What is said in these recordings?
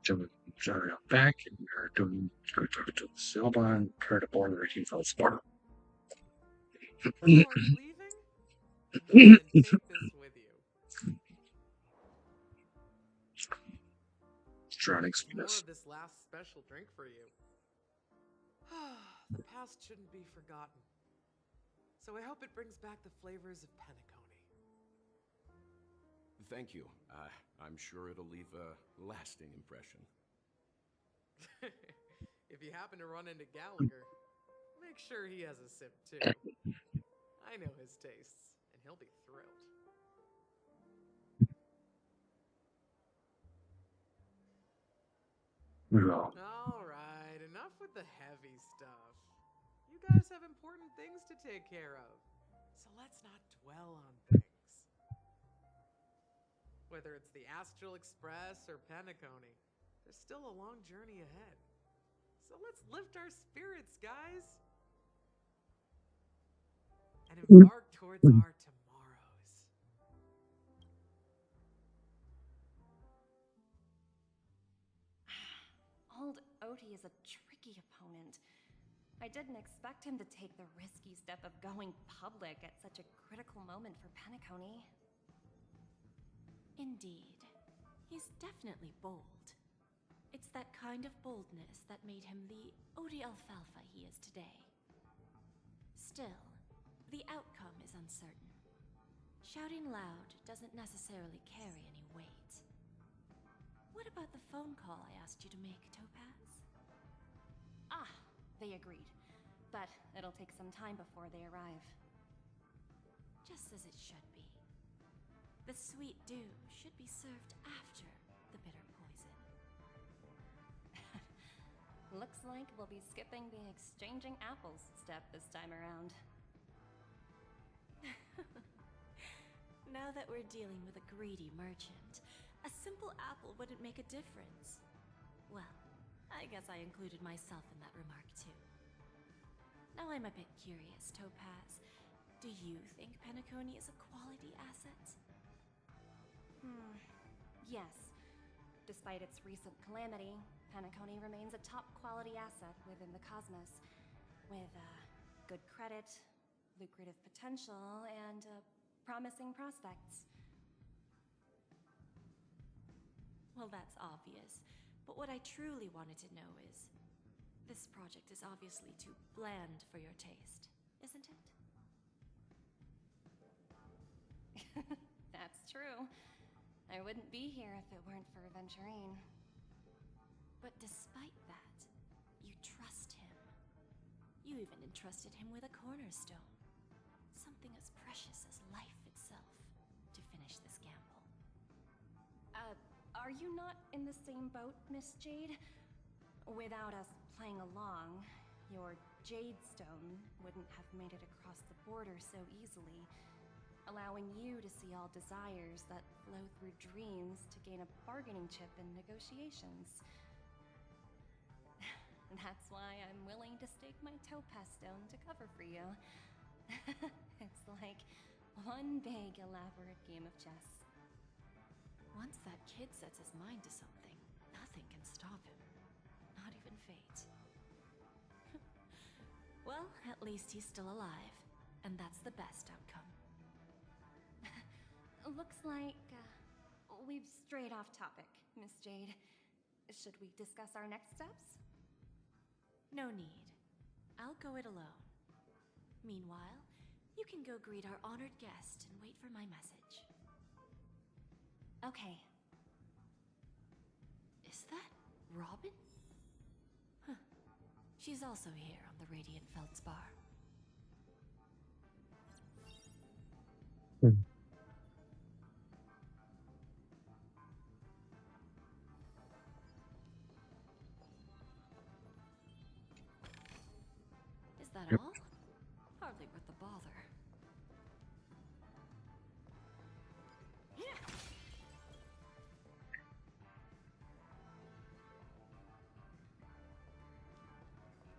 to back and you're doing to Silva care to board the King Sport. Oh, are you leaving? Well, then take this with you. Drowning More sweetness. of this last special drink for you. The past shouldn't be forgotten. So I hope it brings back the flavors of Penacony. Thank you. I'm sure it'll leave a lasting impression. If you happen to run into Gallagher, make sure he has a sip too. I know his tastes, and he'll be thrilled. Alright, enough with the heavy stuff. You guys have important things to take care of, so let's not dwell on things. Whether it's the Astral Express or Penacony, there's still a long journey ahead. So let's lift our spirits, guys! And embark towards our tomorrows. Old Odie is a tricky opponent. I didn't expect him to take the risky step of going public at such a critical moment for Penacony. Indeed. He's definitely bold. It's that kind of boldness that made him the Odie Alfalfa he is today. Still, the outcome is uncertain. Shouting loud doesn't necessarily carry any weight. What about the phone call I asked you to make, Topaz? Ah, they agreed. But it'll take some time before they arrive. Just as it should be. The sweet dew should be served after the bitter poison. Looks like we'll be skipping the exchanging apples step this time around. Now that we're dealing with a greedy merchant, a simple apple wouldn't make a difference. Well, I guess I included myself in that remark too. Now I'm a bit curious, Topaz. Do you think Penacony is a quality asset? Yes. Despite its recent calamity, Penacony remains a top-quality asset within the cosmos, with good credit, lucrative potential, and promising prospects. Well, that's obvious, but what I truly wanted to know is, this project is obviously too bland for your taste, isn't it? That's true. I wouldn't be here if it weren't for Venturine. But despite that, you trust him. You even entrusted him with a cornerstone. Something as precious as life itself, to finish this gamble. Are you not in the same boat, Miss Jade? Without us playing along, your Jade Stone wouldn't have made it across the border so easily, allowing you to see all desires that flow through dreams to gain a bargaining chip in negotiations. That's why I'm willing to stake my Topaz Stone to cover for you. It's like one big elaborate game of chess. Once that kid sets his mind to something, nothing can stop him. Not even fate. Well, at least he's still alive, and that's the best outcome. Looks like we've strayed off topic, Miss Jade. Should we discuss our next steps? No need. I'll go it alone. Meanwhile, you can go greet our honored guest and wait for my message. Okay. Is that Robin? Huh. She's also here on the Radiant Feldspar. Is that all? Hardly worth the bother.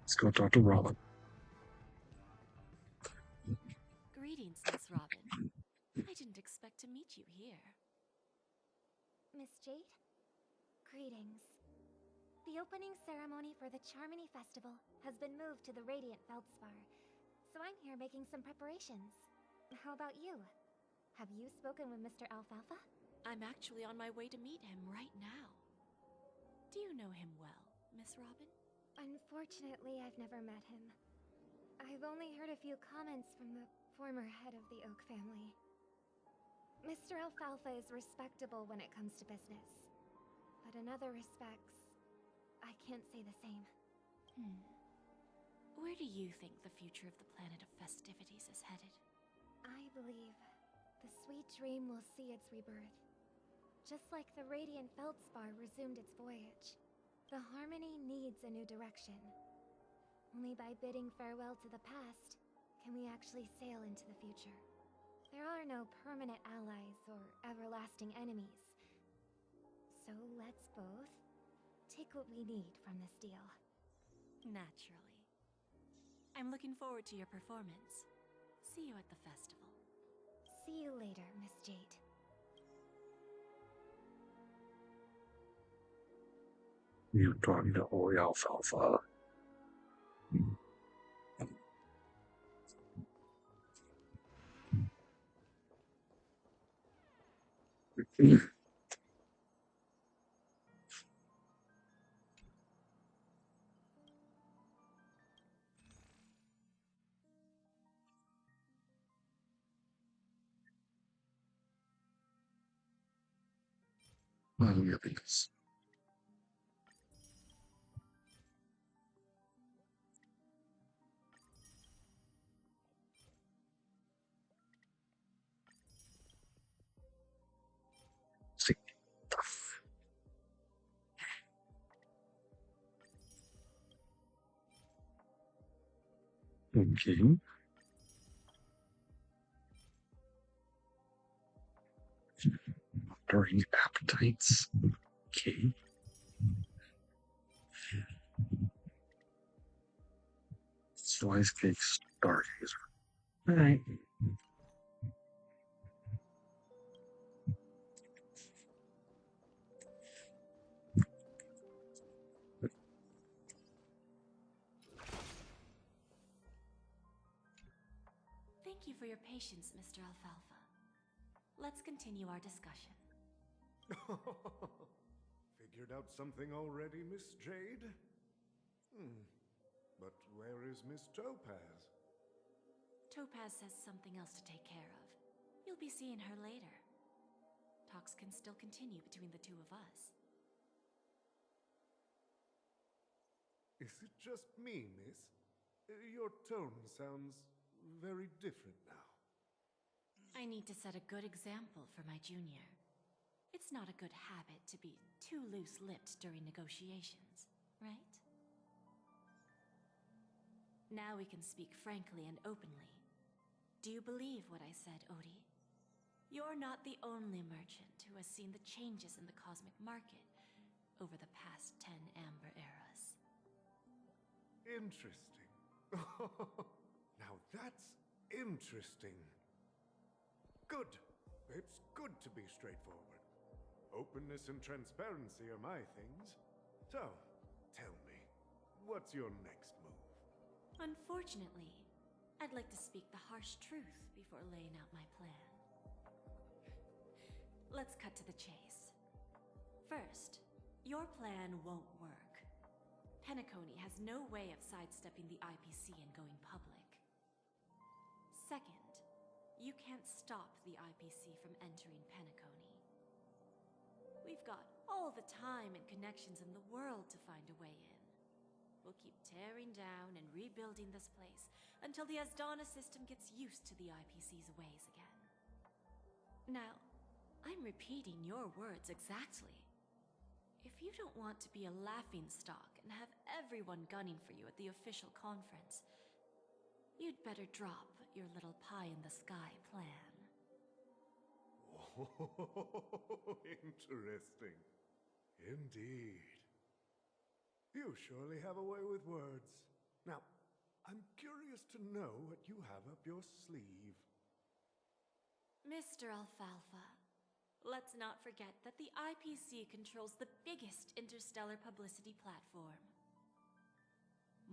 Let's go talk to Robin. Greetings, Miss Robin. I didn't expect to meet you here. Miss Jade? Greetings. The opening ceremony for the Charmony Festival has been moved to the Radiant Feldspar, so I'm here making some preparations. How about you? Have you spoken with Mr. Alfalfa? I'm actually on my way to meet him right now. Do you know him well, Miss Robin? Unfortunately, I've never met him. I've only heard a few comments from the former head of the Oak family. Mr. Alfalfa is respectable when it comes to business. But in other respects, I can't say the same. Where do you think the future of the planet of festivities is headed? I believe the sweet dream will see its rebirth. Just like the Radiant Feldspar resumed its voyage, the Harmony needs a new direction. Only by bidding farewell to the past can we actually sail into the future. There are no permanent allies or everlasting enemies. So let's both take what we need from this deal. Naturally. I'm looking forward to your performance. See you at the festival. See you later, Miss Jade. You talking to Holy Alfalfa. Yes. Okay. During appetites. Okay. Slice cake stargazer. Alright. Thank you for your patience, Mr. Alfalfa. Let's continue our discussion. Figured out something already, Miss Jade? But where is Miss Topaz? Topaz has something else to take care of. You'll be seeing her later. Talks can still continue between the two of us. Is it just me, miss? Your tone sounds very different now. I need to set a good example for my junior. It's not a good habit to be too loose-lipped during negotiations, right? Now we can speak frankly and openly. Do you believe what I said, Odie? You're not the only merchant who has seen the changes in the cosmic market over the past 10 Amber Eras. Interesting. Now that's interesting. Good. It's good to be straightforward. Openness and transparency are my things. So, tell me, what's your next move? Unfortunately, I'd like to speak the harsh truth before laying out my plan. Let's cut to the chase. First, your plan won't work. Penacony has no way of sidestepping the IPC and going public. Second, you can't stop the IPC from entering Penacony. We've got all the time and connections in the world to find a way in. We'll keep tearing down and rebuilding this place until the Asdana system gets used to the IPC's ways again. Now, I'm repeating your words exactly. If you don't want to be a laughingstock and have everyone gunning for you at the official conference, you'd better drop your little pie-in-the-sky plan. Oh, interesting. Indeed. You surely have a way with words. Now, I'm curious to know what you have up your sleeve. Mr. Alfalfa, Let's not forget that the IPC controls the biggest interstellar publicity platform.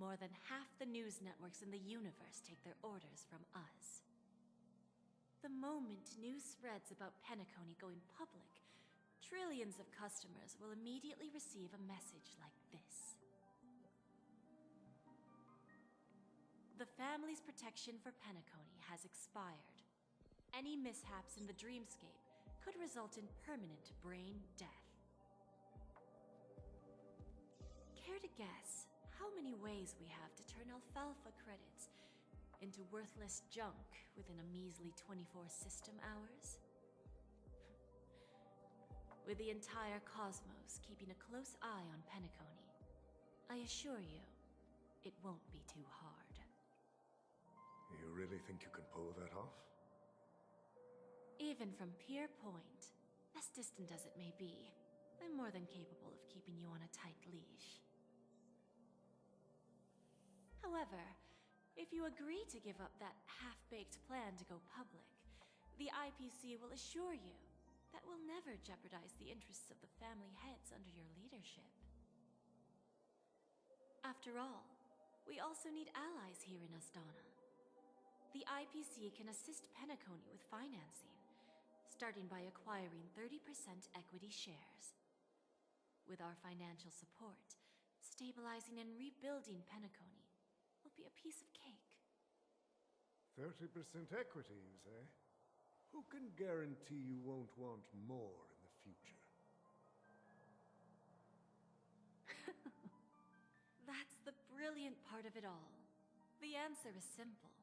More than half the news networks in the universe take their orders from us. The moment news spreads about Penacony going public, trillions of customers will immediately receive a message like this. The family's protection for Penacony has expired. Any mishaps in the dreamscape could result in permanent brain death. Care to guess how many ways we have to turn alfalfa credits into worthless junk within a measly 24 system hours? With the entire cosmos keeping a close eye on Penacony, I assure you, it won't be too hard. You really think you can pull that off? Even from Pier Point, as distant as it may be, I'm more than capable of keeping you on a tight leash. However, if you agree to give up that half-baked plan to go public, the IPC will assure you that we'll never jeopardize the interests of the family heads under your leadership. After all, we also need allies here in Astana. The IPC can assist Penacony with financing, starting by acquiring 30% equity shares. With our financial support, stabilizing and rebuilding Penacony will be a piece of cake. 30% equities, eh? Who can guarantee you won't want more in the future? That's the brilliant part of it all. The answer is simple.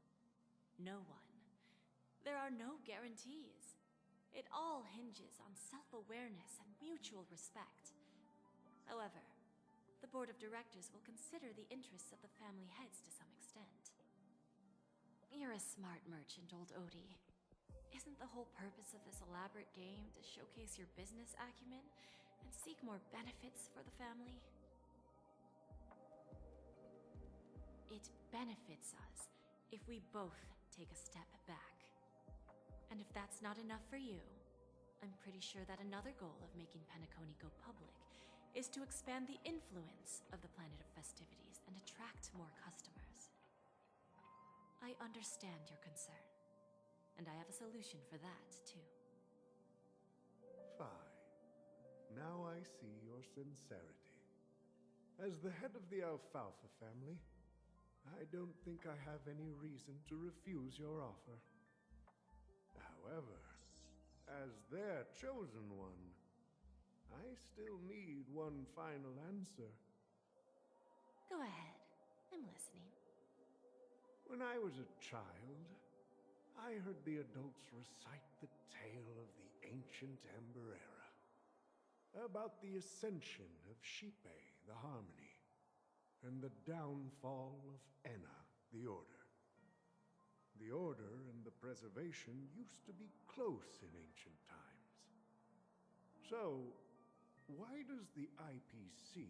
No one. There are no guarantees. It all hinges on self-awareness and mutual respect. However, the board of directors will consider the interests of the family heads to some extent. You're a smart merchant, old Odie. Isn't the whole purpose of this elaborate game to showcase your business acumen and seek more benefits for the family? It benefits us if we both take a step back. And if that's not enough for you, I'm pretty sure that another goal of making Penacony go public is to expand the influence of the Planet of Festivities and attract more customers. I understand your concern, and I have a solution for that, too. Fine. Now I see your sincerity. As the head of the Alfalfa family, I don't think I have any reason to refuse your offer. However, as their chosen one, I still need one final answer. Go ahead. I'm listening. When I was a child, I heard the adults recite the tale of the ancient Ember Era, about the ascension of Shipe, the Harmony, and the downfall of Enna, the Order. The Order and the Preservation used to be close in ancient times. So, why does the IPC,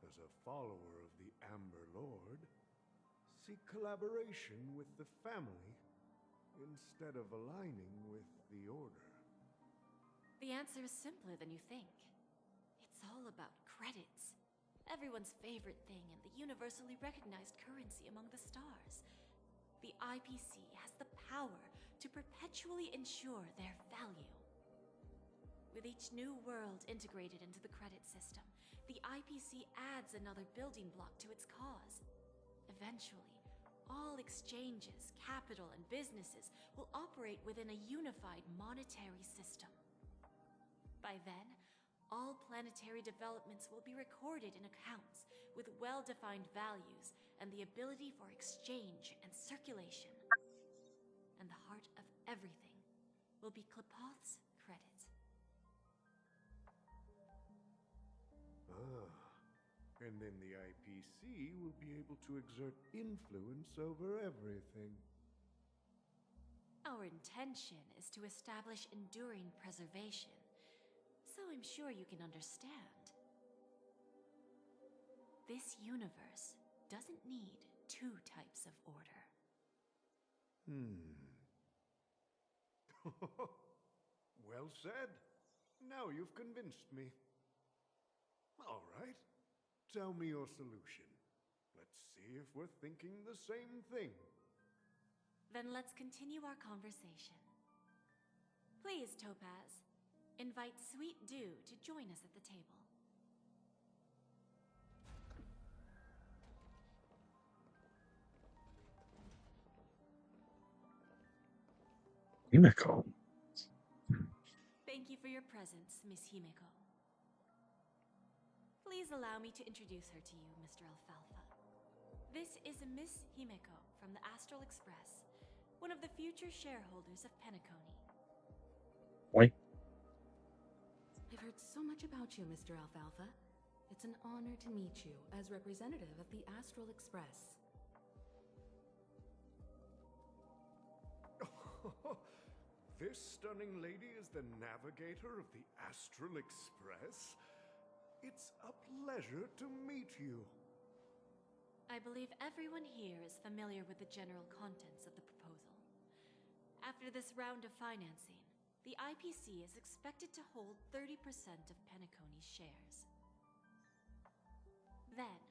as a follower of the Amber Lord, seek collaboration with the family instead of aligning with the Order? The answer is simpler than you think. It's all about credits. Everyone's favorite thing and the universally recognized currency among the stars. The IPC has the power to perpetually ensure their value. With each new world integrated into the credit system, the IPC adds another building block to its cause. Eventually, all exchanges, capital, and businesses will operate within a unified monetary system. By then, all planetary developments will be recorded in accounts with well-defined values and the ability for exchange and circulation. And the heart of everything will be Klepoth's credit. Ah, and then the IPC will be able to exert influence over everything. Our intention is to establish enduring preservation, so I'm sure you can understand. This universe doesn't need two types of order. Well Well said. Now you've convinced me. All right. Tell me your solution. Let's see if we're thinking the same thing. Then let's continue our conversation. Please, Topaz, invite Sweet Dew to join us at the table. Himiko. Thank you for your presence, Miss Himeko. Please allow me to introduce her to you, Mr. Alfalfa. This is Miss Himeko from the Astral Express, one of the future shareholders of Penacony. Wait. I've heard so much about you, Mr. Alfalfa. It's an honor to meet you as representative of the Astral Express. This stunning lady is the navigator of the Astral Express? It's a pleasure to meet you. I believe everyone here is familiar with the general contents of the proposal. After this round of financing, the IPC is expected to hold 30% of Penacony's shares. Then,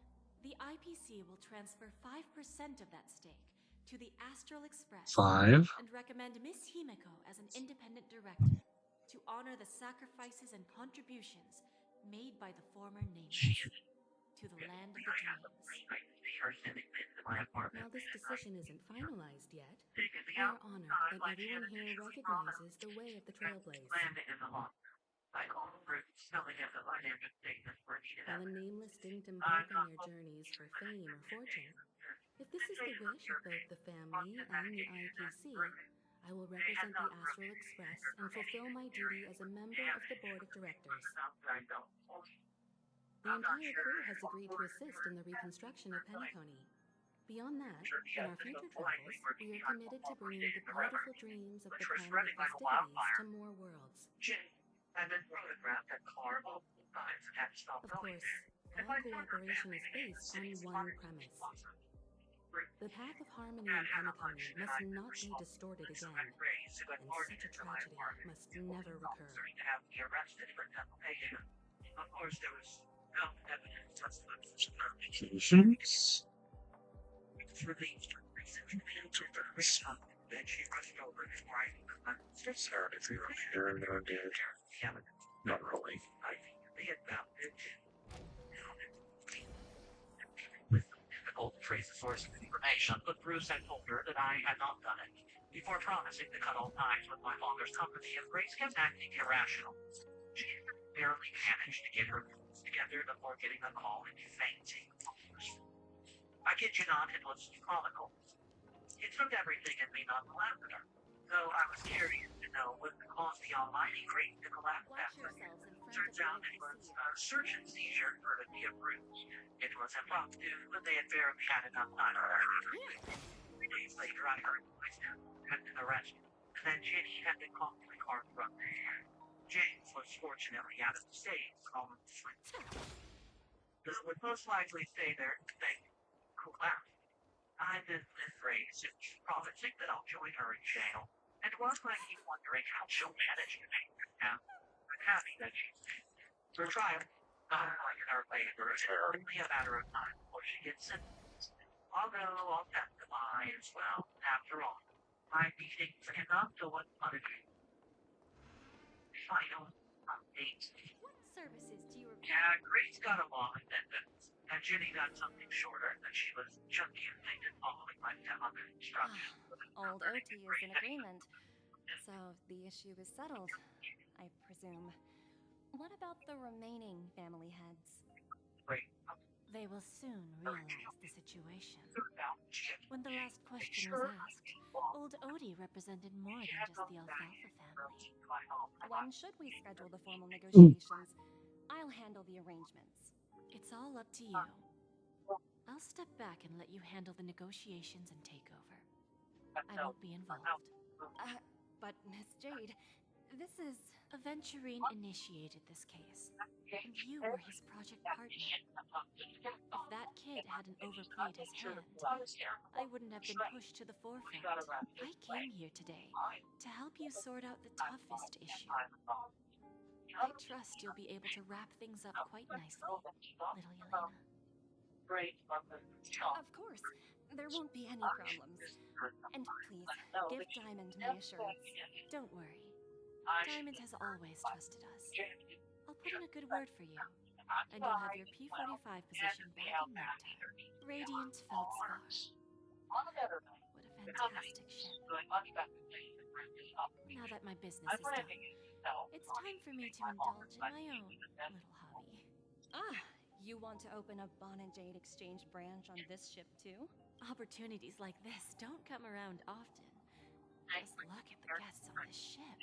the IPC will transfer 5% of that stake to the Astral Express 5. and recommend Miss Himeko as an independent director to honor the sacrifices and contributions made by the former nameless to the land of the dreams. While this decision isn't finalized yet, we are honored that everyone here recognizes the way of the Trailblaze. While the nameless didn't embark on their journeys for fame or fortune, if this is the wish of both the family and the IPC, I will represent the Astral Express and fulfill my duty as a member of the board of directors. The entire crew has agreed to assist in the reconstruction of Penacony. Beyond that, in our future travels, we are committed to bringing the beautiful dreams of the planet of festivities to more worlds. Of course, all cooperation is based on one premise. The path of harmony in Penacony must not be distorted again, and such a tragedy must never recur. Of course, there was no evidence of applications. Relieved then she rushed over before I could sorry if you were here and there did. Not really. I think they had found it. With difficult to trace the source of information, but Bruce had told her that I had not done it. Before promising to cut all ties with my father's company, and Grace kept acting irrational. She barely managed to get her thoughts together before getting a call and fainting. I kid you not, it was comical. It took everything in me not to laugh at her, though I was curious to know what caused the almighty Grace to collapse after. Turns out it was a search and seizure courtesy of Bruce. It was impromptu, but they had barely had enough time for her. 3 days later, I heard voice and the rest, and then Ginny had been called to the car from there. James was fortunately out of the States, almost asleep. Who would most likely stay there to think, cool out. I've been with Grace and promising that I'll join her in jail, and was going to keep wondering how she'll manage to make it now. I'm happy that she's safe. For trial, like her later, it's only a matter of time before she gets sentenced. Although I'll testify as well, after all. My meetings cannot go unpunished. Final update. What services do you require? Yeah, Grace got a long attendance, and Ginny got something shorter that she was junky and thinking following my telephone instructions. Old OT is in agreement. So the issue is settled, I presume. What about the remaining family heads? Wait, They will soon realize the situation. When the last question was asked, old Odie represented more than just the Alfalfa family. When should we schedule the formal negotiations? I'll handle the arrangements. It's all up to you. I'll step back and let you handle the negotiations and takeover. I won't be involved. But Miss Jade, This is... Aventurine initiated this case, and you were his project partner. If that kid hadn't overplayed his hand, I wouldn't have been pushed to the forefront. I came here today to help you sort out the toughest issue. I trust you'll be able to wrap things up quite nicely, little Yelena. Of course. There won't be any problems. And please, give Diamond my assurance. Don't worry. Diamond has always trusted us. I'll put in a good word for you, and you'll have your P45 position back in no time. Radiant Feldspar. What a fantastic ship. Now that my business is done, it's time for me to indulge in my own little hobby. Ah, you want to open a Bon and Jade exchange branch on this ship too? Opportunities like this don't come around often. Just look at the guests on this ship.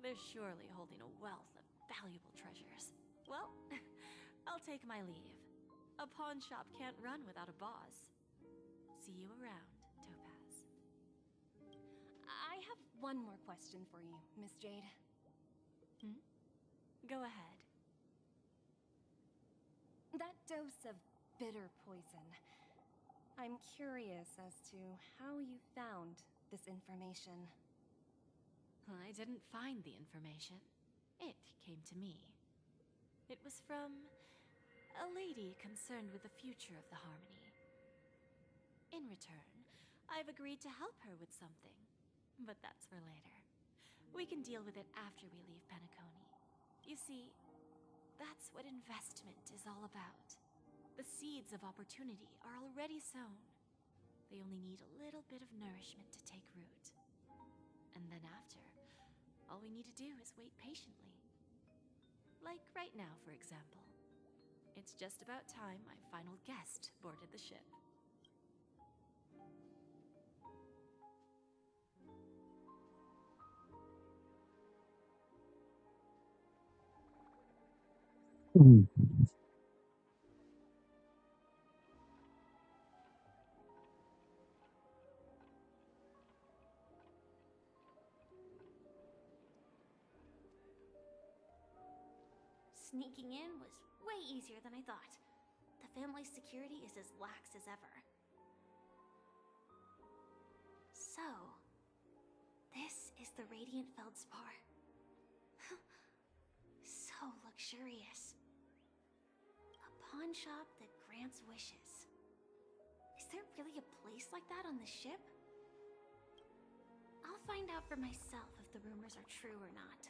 They're surely holding a wealth of valuable treasures. Well, I'll take my leave. A pawn shop can't run without a boss. See you around, Topaz. I have one more question for you, Miss Jade. Go ahead. That dose of bitter poison. I'm curious as to how you found this information. I didn't find the information. It came to me. It was from a lady concerned with the future of the Harmony. In return, I've agreed to help her with something. But that's for later. We can deal with it after we leave Penacony. You see, that's what investment is all about. The seeds of opportunity are already sown. They only need a little bit of nourishment to take root. And then after, all we need to do is wait patiently. Like right now, for example. It's just about time my final guest boarded the ship. Sneaking in was way easier than I thought. The family's security is as lax as ever. So, this is the Radiant Feldspar. So luxurious. A pawn shop that grants wishes. Is there really a place like that on the ship? I'll find out for myself if the rumors are true or not.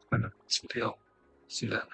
Bueno, see that.